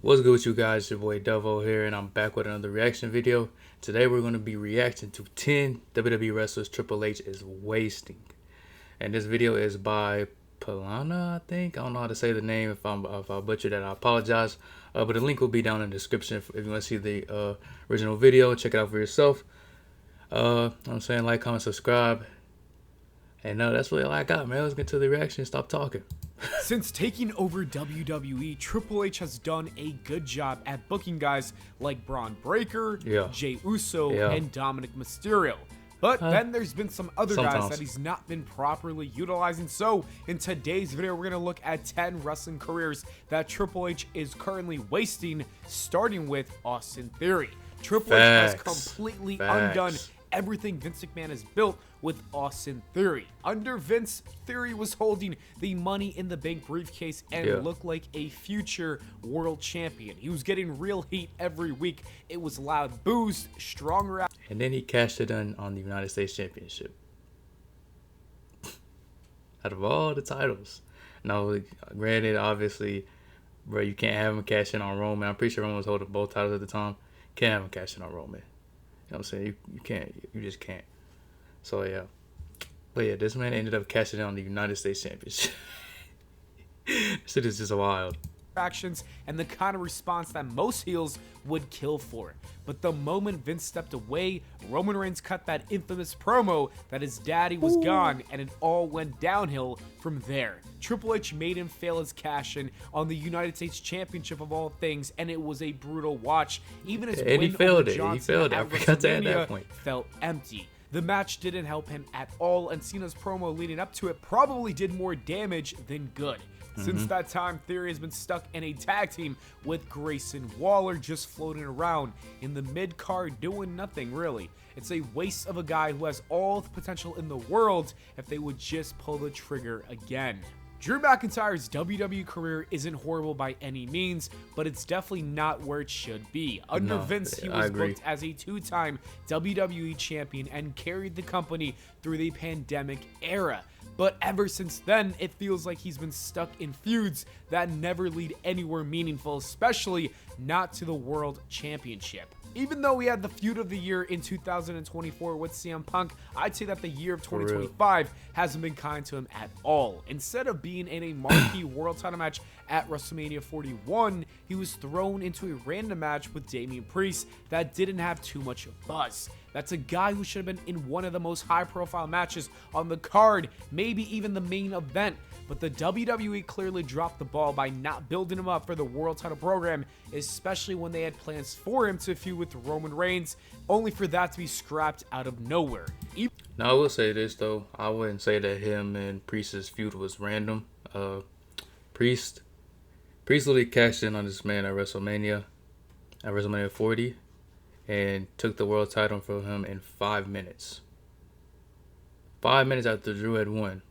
What's good with you guys? It's your boy DEVO here, and I'm back with another reaction video. Today we're going to be reacting to 10 WWE wrestlers Triple H is wasting. And this video is by Palana, I think. I don't know how to say the name. If I butchered that, I apologize. But the link will be down in the description if you want to see the original video. Check it out for yourself. I'm saying like, comment, subscribe. And that's really all I got, man. Let's get to the reaction. Stop talking. Since taking over WWE, Triple H has done a good job at booking guys like Braun Breaker, Jey Uso, and Dominic Mysterio. But then there's been some other guys that he's not been properly utilizing. So in today's video, we're going to look at 10 wrestling careers that Triple H is currently wasting, starting with Austin Theory. Triple H has completely undone everything Vince McMahon has built with Austin Theory. Under Vince, Theory was holding the Money in the Bank briefcase and looked like a future world champion. He was getting real heat every week. It was loud boos, strong rap. And then he cashed it in on the United States Championship. Out of all the titles. Now, granted, obviously, bro, you can't have him cash in on Roman. I'm pretty sure Roman was holding both titles at the time. Can't have him cash in on Roman. You know what I'm saying? You can't. You just can't. So, yeah. But, yeah, this man ended up cashing in on the United States Championship. This shit is just wild. Actions and the kind of response that most heels would kill for. But the moment Vince stepped away, Roman Reigns cut that infamous promo that his daddy was gone, and it all went downhill from there. Triple H made him fail his cash-in on the United States Championship of all things, and it was a brutal watch. Even his win over John Cena at WrestleMania felt empty. The match didn't help him at all, and Cena's promo leading up to it probably did more damage than good. Since that time, Theory has been stuck in a tag team with Grayson Waller, just floating around in the mid-card doing nothing really. It's a waste of a guy who has all the potential in the world if they would just pull the trigger again. Drew McIntyre's WWE career isn't horrible by any means, but it's definitely not where it should be. Under Vince, he was booked as a two-time WWE champion and carried the company through the pandemic era. But ever since then, it feels like he's been stuck in feuds that never lead anywhere meaningful, especially not to the World Championship. Even though we had the feud of the year in 2024 with CM Punk, I'd say that the year of 2025 hasn't been kind to him at all. Instead of being in a marquee world title match at WrestleMania 41, he was thrown into a random match with Damian Priest that didn't have too much buzz. That's a guy who should have been in one of the most high-profile matches on the card, maybe even the main event. But the WWE clearly dropped the ball by not building him up for the world title program, especially when they had plans for him to feud with Roman Reigns, only for that to be scrapped out of nowhere. Now, I will say this, though. I wouldn't say that him and Priest's feud was random. Priest literally cashed in on this man at WrestleMania 40. And took the world title from him in 5 minutes. 5 minutes after Drew had won.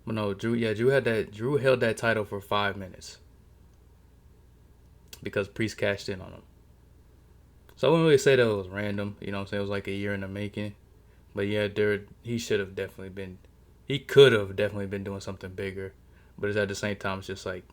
Well, no, Drew held that title for 5 minutes. Because Priest cashed in on him. So I wouldn't really say that it was random. You know what I'm saying? It was like a year in the making. But yeah, he should have definitely been. He could have definitely been doing something bigger. But it's at the same time, it's just like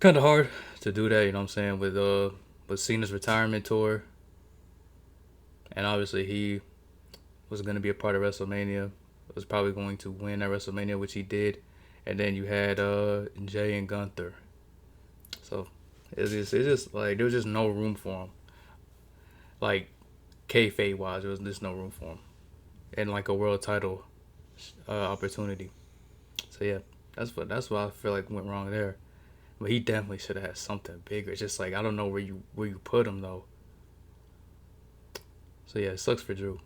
kind of hard to do that. You know what I'm saying? With Cena's retirement tour, and obviously he was going to be a part of WrestleMania, was probably going to win at WrestleMania, which he did, and then you had Jay and Gunther, so it's just like there was just no room for him, like kayfabe wise, there was just no room for him, and like a world title opportunity. So yeah, that's what I feel like went wrong there. But he definitely should have had something bigger. It's just like, I don't know where you put him, though. So, yeah, it sucks for Drew.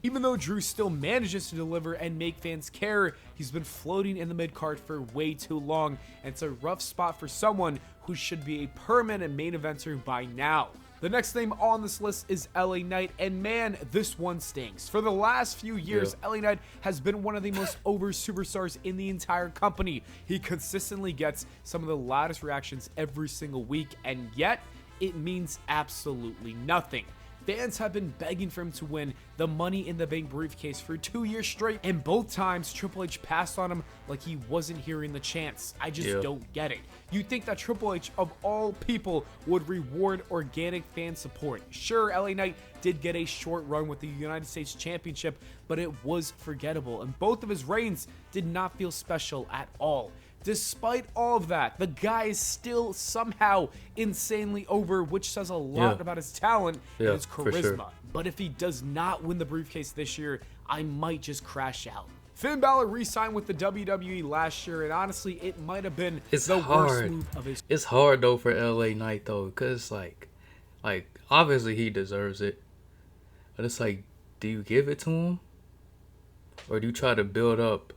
Even though Drew still manages to deliver and make fans care, he's been floating in the mid-card for way too long. And it's a rough spot for someone who should be a permanent main eventer by now. The next name on this list is LA Knight, and man, this one stings. For the last few years, LA Knight has been one of the most over superstars in the entire company. He consistently gets some of the loudest reactions every single week, and yet it means absolutely nothing. Fans have been begging for him to win the Money in the Bank briefcase for 2 years straight, and both times Triple H passed on him like he wasn't hearing the chance. I just don't get it. You'd think that Triple H, of all people, would reward organic fan support. Sure, LA Knight did get a short run with the United States Championship, but it was forgettable, and both of his reigns did not feel special at all. Despite all of that, the guy is still somehow insanely over, which says a lot about his talent and his charisma. Sure. But if he does not win the briefcase this year, I might just crash out. Finn Balor re-signed with the WWE last year, and honestly, it might have been the worst move of his. It's hard though for LA Knight though, because like obviously he deserves it, but it's like, do you give it to him, or do you try to build up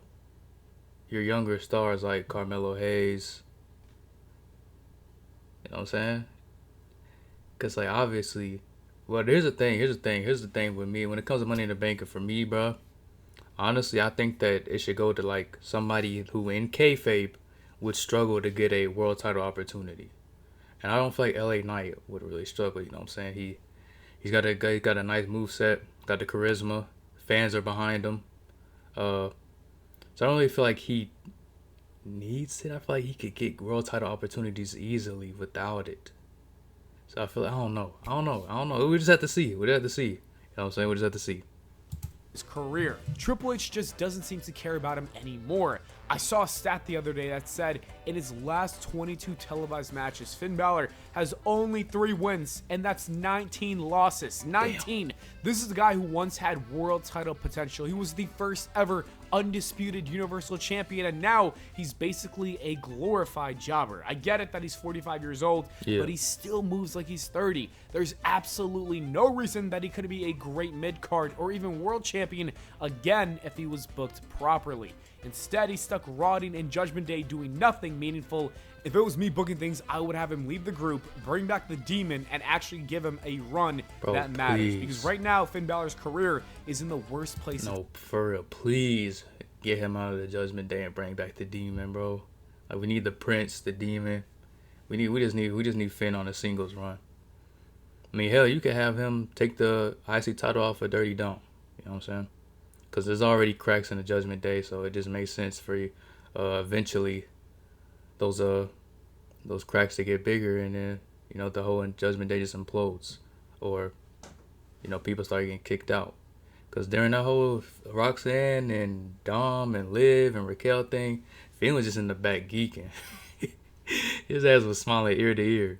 your younger stars like Carmelo Hayes? You know what I'm saying? Because like obviously, well, here's the thing with me when it comes to Money in the Bank. And for me, bro, honestly, I think that it should go to like somebody who in kayfabe would struggle to get a world title opportunity, and I don't feel like LA Knight would really struggle. You know what I'm saying? He's got a nice moveset, got the charisma, fans are behind him. So I don't really feel like he needs it. I feel like he could get world title opportunities easily without it. So I feel like, I don't know. We just have to see. You know what I'm saying? We just have to see. His career. Triple H just doesn't seem to care about him anymore. I saw a stat the other day that said in his last 22 televised matches, Finn Balor has only 3 wins, and that's 19 losses. 19. Damn. This is the guy who once had world title potential. He was the first ever undisputed Universal Champion, and now he's basically a glorified jobber. I get it that he's 45 years old, but he still moves like he's 30. There's absolutely no reason that he could be a great mid-card or even world champion again if he was booked properly. Instead, he's stuck rotting in Judgment Day doing nothing meaningful. If it was me booking things, I would have him leave the group, bring back the Demon, and actually give him a run that matters. Because right now, Finn Balor's career is in the worst place. No, for real, please get him out of the Judgment Day and bring back the Demon, bro. Like, we need the Prince, the Demon. We just need Finn on a singles run. I mean, hell, you could have him take the IC title off of Dirty Dome. You know what I'm saying? Because there's already cracks in the Judgment Day, so it just makes sense for eventually those cracks to get bigger, and then the whole Judgment Day just implodes, or people start getting kicked out. Because during that whole Roxanne and Dom and Liv and Raquel thing, Finn was just in the back geeking. His ass was smiling ear to ear.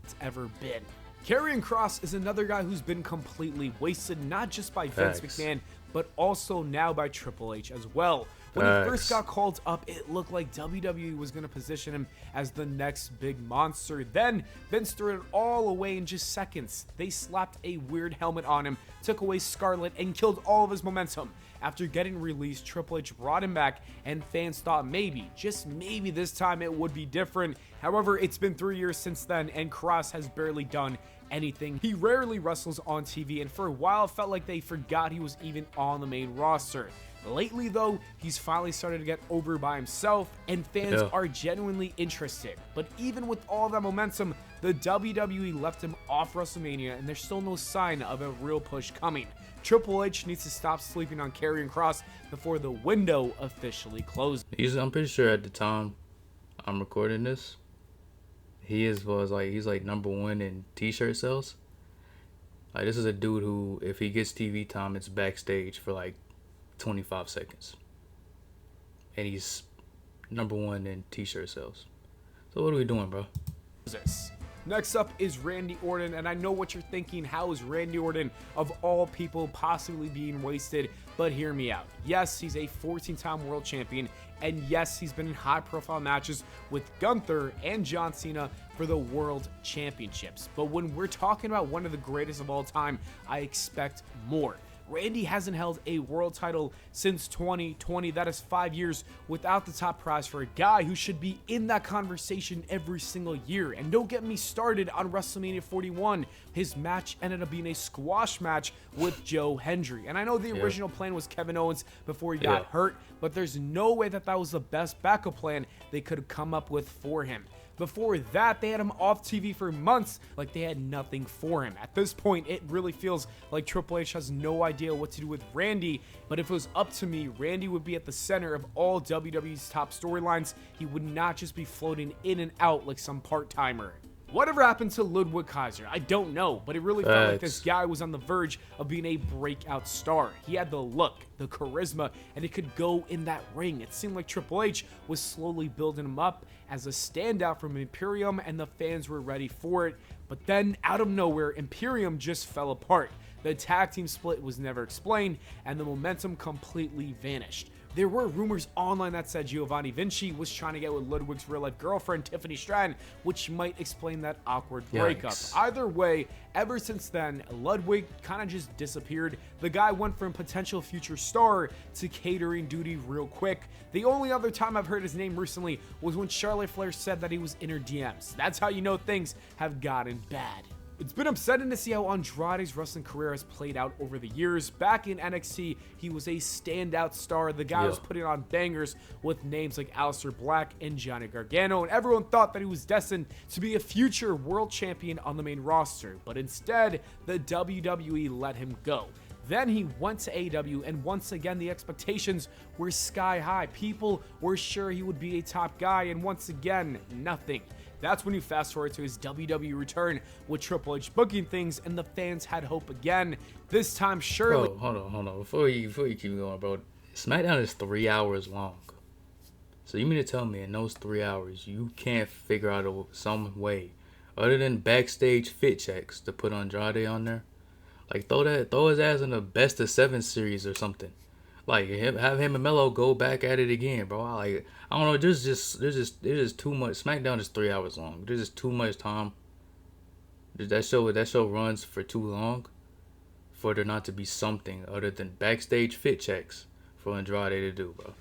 It's ever been. Karrion Kross is another guy who's been completely wasted, not just by Vince McMahon, but also now by Triple H as well. When he first got called up, it looked like WWE was going to position him as the next big monster. Then Vince threw it all away in just seconds. They slapped a weird helmet on him, took away Scarlett, and killed all of his momentum. After getting released, Triple H brought him back, and fans thought maybe, just maybe this time it would be different. However, it's been 3 years since then, and Kross has barely done anything. He rarely wrestles on TV, and for a while it felt like they forgot he was even on the main roster. Lately, though, he's finally started to get over by himself, and fans are genuinely interested. But even with all that momentum, the WWE left him off WrestleMania, and there's still no sign of a real push coming. Triple H needs to stop sleeping on Karrion Kross before the window officially closes. I'm pretty sure at the time I'm recording this, he's like number 1 in t-shirt sales. Like, this is a dude who, if he gets TV time, it's backstage for like 25 seconds, and he's number 1 in t-shirt sales. So what are we doing, bro? Next up is Randy Orton, and I know what you're thinking. How is Randy Orton, of all people, possibly being wasted? But hear me out. Yes, he's a 14-time world champion, and yes, he's been in high-profile matches with Gunther and John Cena for the world championships. But when we're talking about one of the greatest of all time, I expect more. Randy hasn't held a world title since 2020. That is 5 years without the top prize for a guy who should be in that conversation every single year. And don't get me started on WrestleMania 41. His match ended up being a squash match with Joe Hendry. And I know the original plan was Kevin Owens before he got hurt, but there's no way that was the best backup plan they could have come up with for him. Before that, they had him off TV for months like they had nothing for him. At this point, it really feels like Triple H has no idea what to do with Randy, but if it was up to me, Randy would be at the center of all WWE's top storylines. He would not just be floating in and out like some part-timer. Whatever happened to Ludwig Kaiser? I don't know, but it really felt like this guy was on the verge of being a breakout star. He had the look, the charisma, and he could go in that ring. It seemed like Triple H was slowly building him up as a standout from Imperium, and the fans were ready for it. But then, out of nowhere, Imperium just fell apart. The tag team split was never explained, and the momentum completely vanished. There were rumors online that said Giovanni Vinci was trying to get with Ludwig's real-life girlfriend, Tiffany Stratton, which might explain that awkward breakup. Either way, ever since then, Ludwig kind of just disappeared. The guy went from potential future star to catering duty real quick. The only other time I've heard his name recently was when Charlotte Flair said that he was in her DMs. That's how you know things have gotten bad. It's been upsetting to see how Andrade's wrestling career has played out over the years. Back in NXT, he was a standout star. The guy was putting on bangers with names like Aleister Black and Johnny Gargano, and everyone thought that he was destined to be a future world champion on the main roster. But instead, the WWE let him go. Then he went to AEW, and once again, the expectations were sky high. People were sure he would be a top guy, and once again, nothing. That's when you fast forward to his WWE return with Triple H booking things, and the fans had hope again. This time, surely. Bro, hold on. Before you keep going, bro, SmackDown is 3 hours long. So you mean to tell me in those 3 hours you can't figure out some way other than backstage fit checks to put Andrade on there? Like throw his ass in the best of 7 series or something. Like have him and Melo go back at it again, bro. I don't know. There's just too much. SmackDown is 3 hours long. There's just too much time. That show runs for too long for there not to be something other than backstage fit checks for Andrade to do, bro.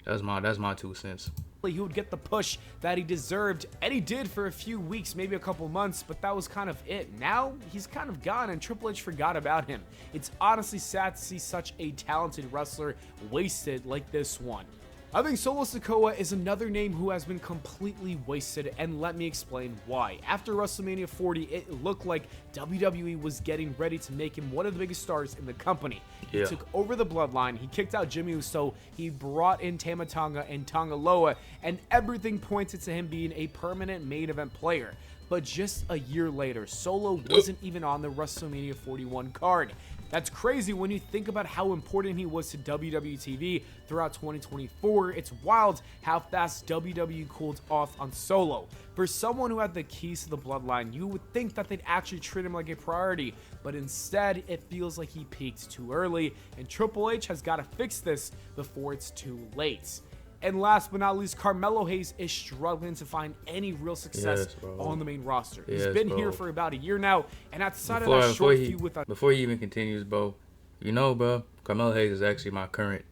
That's my 2 cents. He would get the push that he deserved, and he did for a few weeks, maybe a couple months, but that was kind of it. Now, he's kind of gone, and Triple H forgot about him. It's honestly sad to see such a talented wrestler wasted like this one. I think Solo Sikoa is another name who has been completely wasted, and let me explain why. After WrestleMania 40, it looked like WWE was getting ready to make him one of the biggest stars in the company. He took over the Bloodline, he kicked out Jimmy Uso, he brought in Tama Tonga and Tonga Loa, and everything pointed to him being a permanent main event player. But just a year later, Solo wasn't even on the WrestleMania 41 card. That's crazy when you think about how important he was to WWE TV throughout 2024. It's wild how fast WWE cooled off on Solo. For someone who had the keys to the Bloodline, you would think that they'd actually treat him like a priority, but instead it feels like he peaked too early, and Triple H has got to fix this before it's too late. And last but not least, Carmelo Hayes is struggling to find any real success on the main roster. He's been here for about a year now, and outside of that short feud with... Before he even continues, bro, bro, Carmelo Hayes is actually my current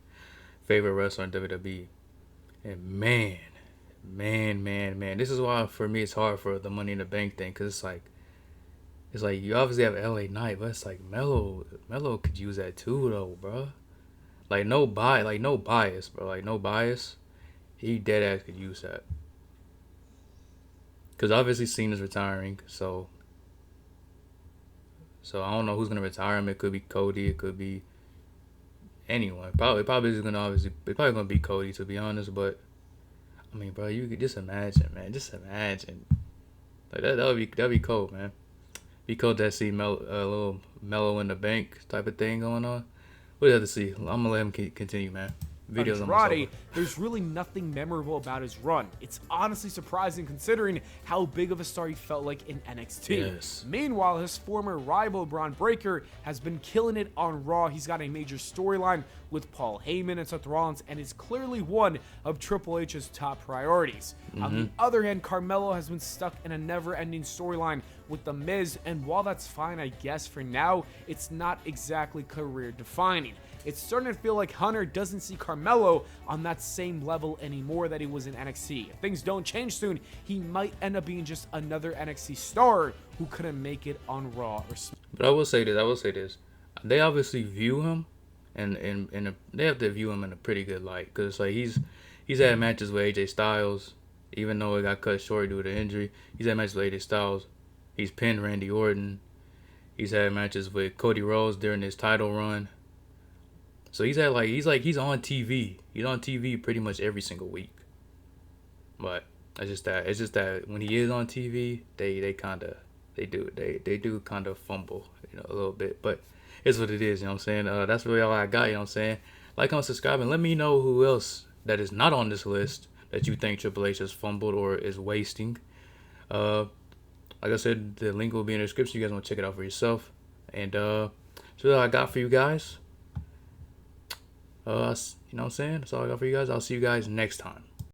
favorite wrestler in WWE. And man, this is why for me it's hard for the Money in the Bank thing, because it's like you obviously have LA Knight, but it's like Melo could use that too, though, bro. Like no bias, bro. Like no bias. He dead ass could use that. Cause obviously Cena's retiring, so I don't know who's gonna retire him. It could be Cody. It could be anyone. Probably is gonna it's probably gonna be Cody, to be honest. But I mean, bro, you could just imagine, man. Just imagine. Like that'd be cool, man. Be cool to see a little Mellow in the Bank type of thing going on. We'll have to see. I'm gonna let him continue, man. Videos Andrade, there's really nothing memorable about his run. It's honestly surprising considering how big of a star he felt like in NXT. Yes. Meanwhile, his former rival Braun Breaker has been killing it on Raw. He's got a major storyline with Paul Heyman and Seth Rollins, and is clearly one of Triple H's top priorities. On the other hand, Carmelo has been stuck in a never-ending storyline with The Miz, and while that's fine, I guess for now, it's not exactly career-defining. It's starting to feel like Hunter doesn't see Carmelo on that same level anymore that he was in NXT. If things don't change soon, he might end up being just another NXT star who couldn't make it on Raw or SmackDown. But I will say this. They obviously view him, and they have to view him in a pretty good light, because like he's had matches with AJ Styles. even though it got cut short due to injury. He's had matches with AJ Styles. He's pinned Randy Orton. He's had matches with Cody Rhodes during his title run. So he's on TV. He's on TV pretty much every single week. But it's just that when he is on TV, they do kind of fumble, a little bit. But it's what it is, you know what I'm saying? That's really all I got, you know what I'm saying? Like, comment, subscribe, and let me know who else that is not on this list that you think Triple H has fumbled or is wasting. Like I said, the link will be in the description. You guys want to check it out for yourself. And so that's all I got for you guys. You know what I'm saying? That's all I got for you guys. I'll see you guys next time.